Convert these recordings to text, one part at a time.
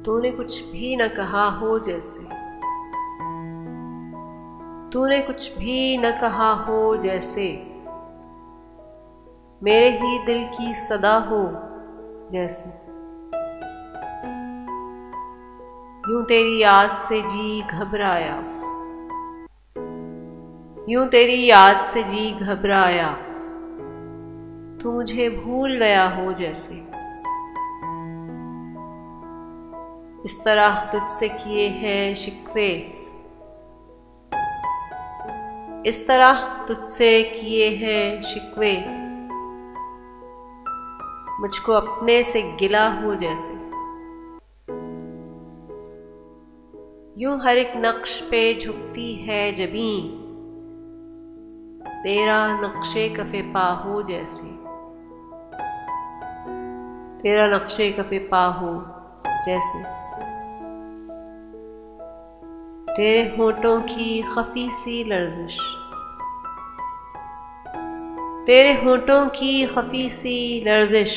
तूने कुछ भी न कहा हो जैसे, तूने कुछ भी न कहा हो जैसे, मेरे ही दिल की सदा हो जैसे। यूं तेरी याद से जी घबराया, यूं तेरी याद से जी घबराया, तू मुझे भूल गया हो जैसे। इस तरह तुझसे किए हैं शिकवे, इस तरह तुझसे किए हैं शिकवे, मुझको अपने से गिला हो जैसे। यूं हर एक नक्श पे झुकती है जबीं, तेरा नक्शे कफे पा हो जैसे, तेरा नक्शे कफे पा हो जैसे। तेरे होठों की खफी सी लर्जिश, तेरे होठों की खफी सी लर्जिश,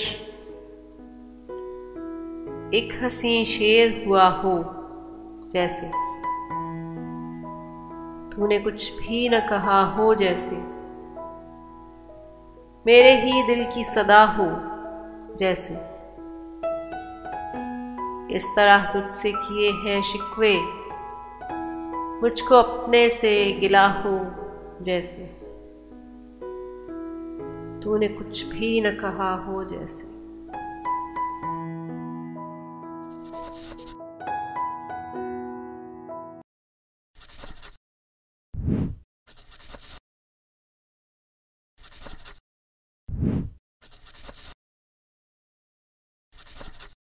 एक हंसी शेर हुआ हो जैसे। तूने कुछ भी न कहा हो जैसे, मेरे ही दिल की सदा हो जैसे। इस तरह तुझसे किए हैं शिकवे, मुझको अपने से गिला हो जैसे। तूने कुछ भी न कहा हो जैसे।